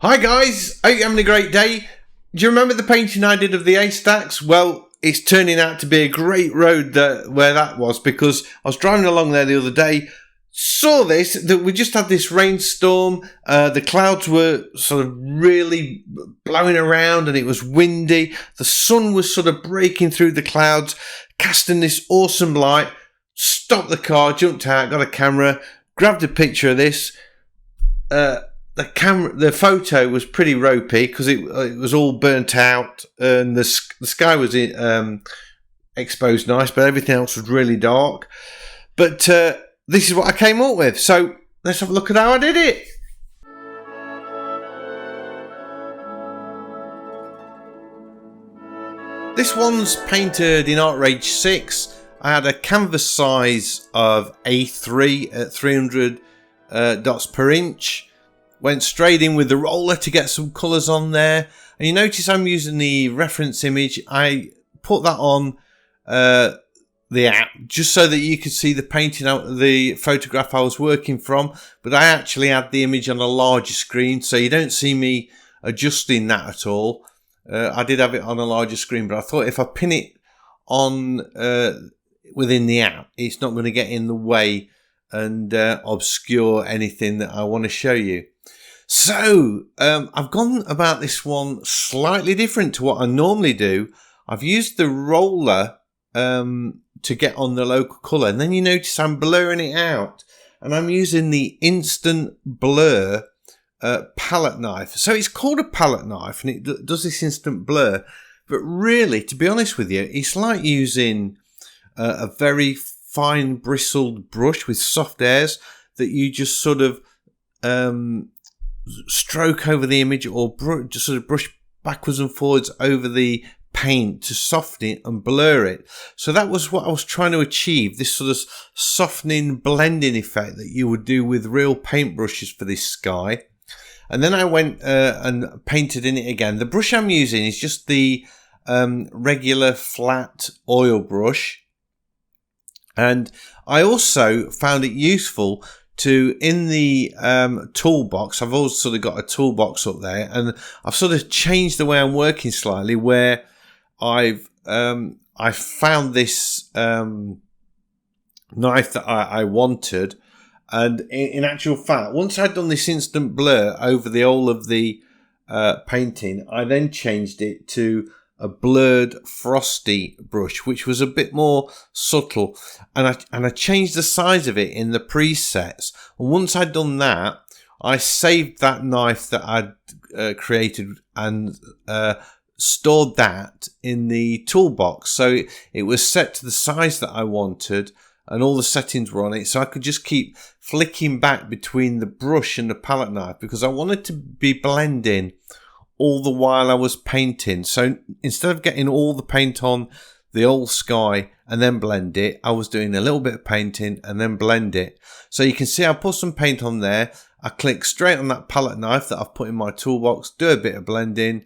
Hi guys, hope you're having a great day. Do you remember the painting I did of the A-stacks? Well, it's turning out to be a great road where that was, because I was driving along there the other day, saw this, that we just had this rainstorm, the clouds were sort of really blowing around and it was windy, the sun was sort of breaking through the clouds, casting this awesome light. Stopped the car, jumped out, got a camera, grabbed a picture of this. The photo was pretty ropey because it was all burnt out and the sky was exposed nice, but everything else was really dark. But this is what I came up with. So let's have a look at how I did it. This one's painted in Artrage 6. I had a canvas size of A3 at 300 dots per inch. Went straight in with the roller to get some colours on there. And you notice I'm using the reference image. I put that on the app just so that you could see the painting out, the photograph I was working from. But I actually had the image on a larger screen, so you don't see me adjusting that at all. I did have it on a larger screen, but I thought if I pin it on within the app, it's not going to get in the way and obscure anything that I want to show you. So I've gone about this one slightly different to what I normally do. I've used the roller to get on the local colour, and then you notice I'm blurring it out, and I'm using the instant blur palette knife. So it's called a palette knife and it does this instant blur, but really, to be honest with you, it's like using a very fine bristled brush with soft airs that you just sort of stroke over the image, or just sort of brush backwards and forwards over the paint to soften it and blur it. So that was what I was trying to achieve, this sort of softening blending effect that you would do with real paintbrushes for this sky. And then I went and painted in it again. The brush I'm using is just the regular flat oil brush. And I also found it useful to, in the toolbox, I've always sort of got a toolbox up there, and I've sort of changed the way I'm working slightly, where I found this knife that I wanted, and in actual fact, once I'd done this instant blur over the whole of the painting, I then changed it to a blurred frosty brush, which was a bit more subtle, and I changed the size of it in the presets. And once I'd done that, I saved that knife that I'd created and stored that in the toolbox, so it was set to the size that I wanted, and all the settings were on it, so I could just keep flicking back between the brush and the palette knife, because I wanted to be blending all the while I was painting. So instead of getting all the paint on the old sky and then blend it, I was doing a little bit of painting and then blend it. So you can see I put some paint on there. I click straight on that palette knife that I've put in my toolbox, do a bit of blending,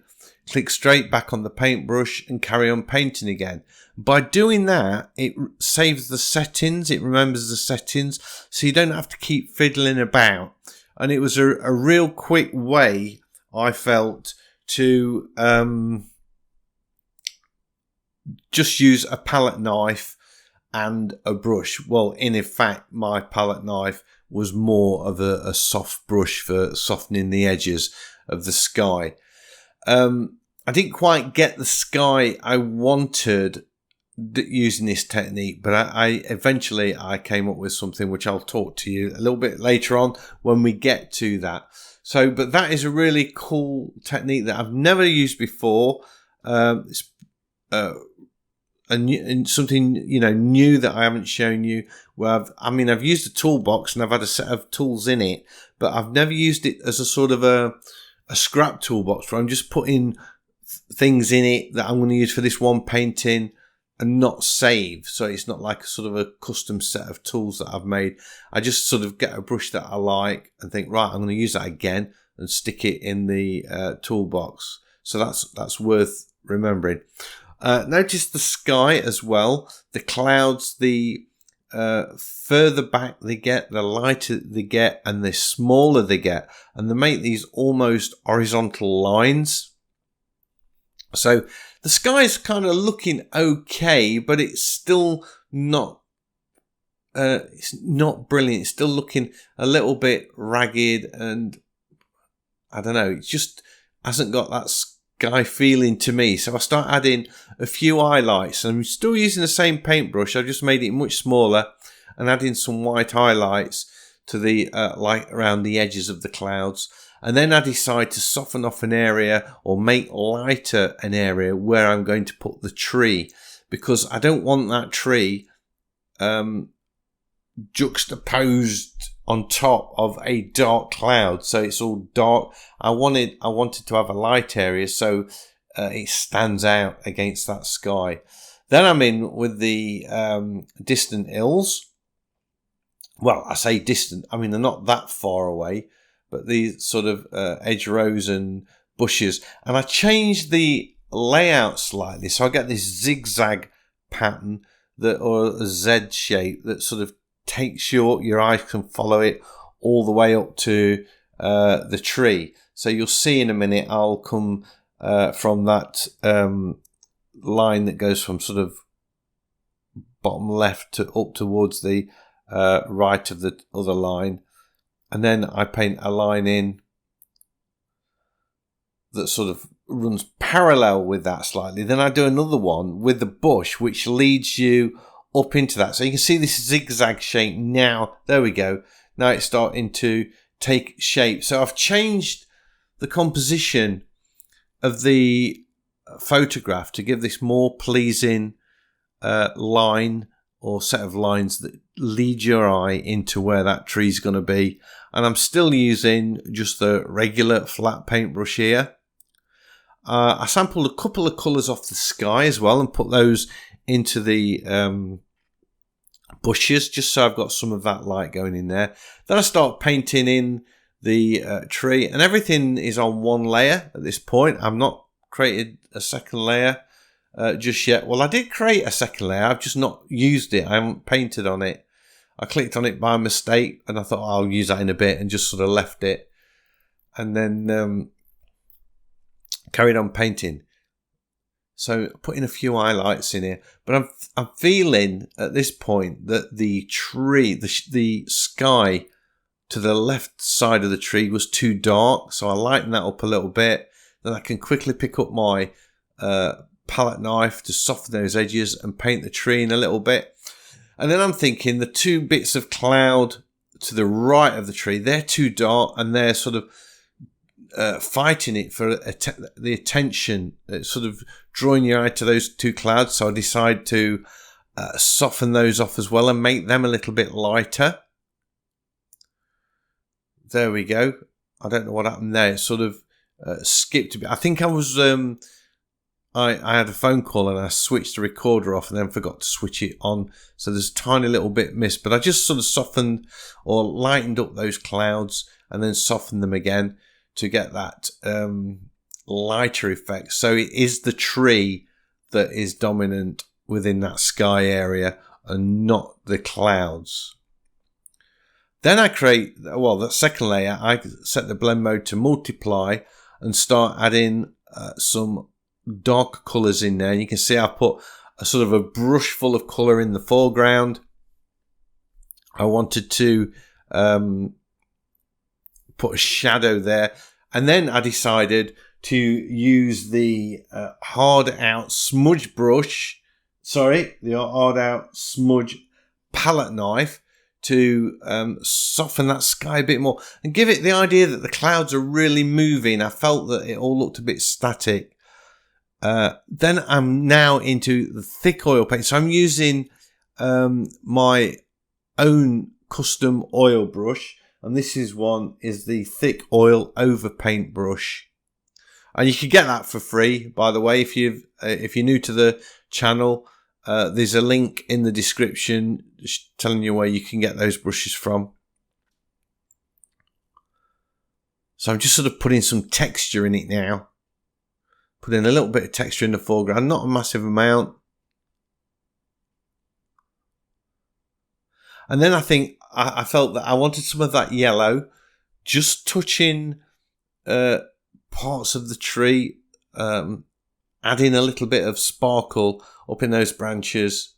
click straight back on the paintbrush and carry on painting again. By doing that, it saves the settings, it remembers the settings, so you don't have to keep fiddling about. And it was a real quick way, I felt, to just use a palette knife and a brush. Well, in fact, my palette knife was more of a soft brush for softening the edges of the sky. I didn't quite get the sky I wanted using this technique, but I eventually came up with something which I'll talk to you a little bit later on when we get to that. So, but that is a really cool technique that I've never used before. It's and something new that I haven't shown you. Where I've used a toolbox and I've had a set of tools in it, but I've never used it as a sort of a scrap toolbox where I'm just putting things in it that I'm going to use for this one painting and not save. So it's not like a sort of a custom set of tools that I've made. I just sort of get a brush that I like and think, right, I'm going to use that again and stick it in the toolbox. So that's worth remembering. Notice the sky as well, the clouds, the further back they get, the lighter they get, and the smaller they get, and they make these almost horizontal lines. So the sky's kind of looking okay, but it's still not brilliant. It's still looking a little bit ragged, and I don't know, it just hasn't got that sky feeling to me. So I start adding a few highlights. I'm still using the same paintbrush. I've just made it much smaller and adding some white highlights to the light around the edges of the clouds. And then I decide to soften off an area or make lighter an area where I'm going to put the tree, because I don't want that tree juxtaposed on top of a dark cloud, so it's all dark. I wanted to have a light area so it stands out against that sky. Then I'm in with the distant hills. Well, I say distant, I mean they're not that far away, but these sort of hedgerows and bushes. And I changed the layout slightly, so I get this zigzag pattern or a Z shape that sort of takes your eyes can follow it all the way up to the tree. So you'll see in a minute I'll come from that line that goes from sort of bottom left to up towards the right of the other line, and then I paint a line in that sort of runs parallel with that slightly. Then I do another one with the bush which leads you up into that. So you can see this zigzag shape now. There we go. Now it's starting to take shape. So I've changed the composition of the photograph to give this more pleasing line or set of lines that lead your eye into where that tree's going to be. And I'm still using just the regular flat paintbrush here. I sampled a couple of colours off the sky as well and put those into the bushes, just so I've got some of that light going in there. Then I start painting in the tree, and everything is on one layer at this point. I've not created a second layer just yet. Well, I did create a second layer, I've just not used it. I haven't painted on it. I clicked on it by mistake and I thought I'll use that in a bit, and just sort of left it, and then carried on painting. So putting a few highlights in here, but I'm feeling at this point that the tree, the sky to the left side of the tree was too dark. So I lighten that up a little bit. Then I can quickly pick up my palette knife to soften those edges and paint the tree in a little bit. And then I'm thinking the two bits of cloud to the right of the tree, they're too dark and they're sort of fighting it for the attention, sort of drawing your eye to those two clouds. So I decide to soften those off as well and make them a little bit lighter. There we go. I don't know what happened there. It sort of skipped a bit. I think I was I had a phone call and I switched the recorder off and then forgot to switch it on, so there's a tiny little bit missed, but I just sort of softened or lightened up those clouds and then softened them again to get that lighter effect. So it is the tree that is dominant within that sky area and not the clouds. Then I create, well, that second layer, I set the blend mode to multiply and start adding some dark colours in there. And you can see I put a sort of a brush full of colour in the foreground. I wanted to put a shadow there, and then I decided to use the hard out smudge palette knife to soften that sky a bit more and give it the idea that the clouds are really moving. I felt that it all looked a bit static. Then I'm now into the thick oil paint, so I'm using my own custom oil brush. And this is the thick oil over paint brush, and you can get that for free, by the way. If you're new to the channel, there's a link in the description telling you where you can get those brushes from. So I'm just sort of putting some texture in it now, putting a little bit of texture in the foreground, not a massive amount. And then I think I felt that I wanted some of that yellow, just touching parts of the tree, adding a little bit of sparkle up in those branches,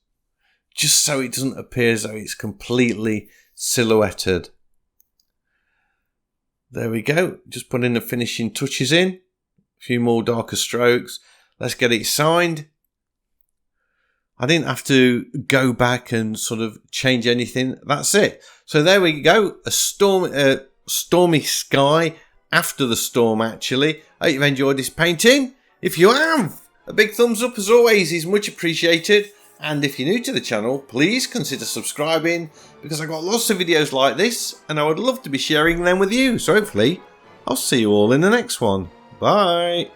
just so it doesn't appear as though it's completely silhouetted. There we go. Just putting the finishing touches in. A few more darker strokes. Let's get it signed. I didn't have to go back and sort of change anything. That's it. So there we go. A stormy sky after the storm, actually. I hope you've enjoyed this painting. If you have, a big thumbs up as always is much appreciated. And if you're new to the channel, please consider subscribing, because I've got lots of videos like this and I would love to be sharing them with you. So hopefully I'll see you all in the next one. Bye.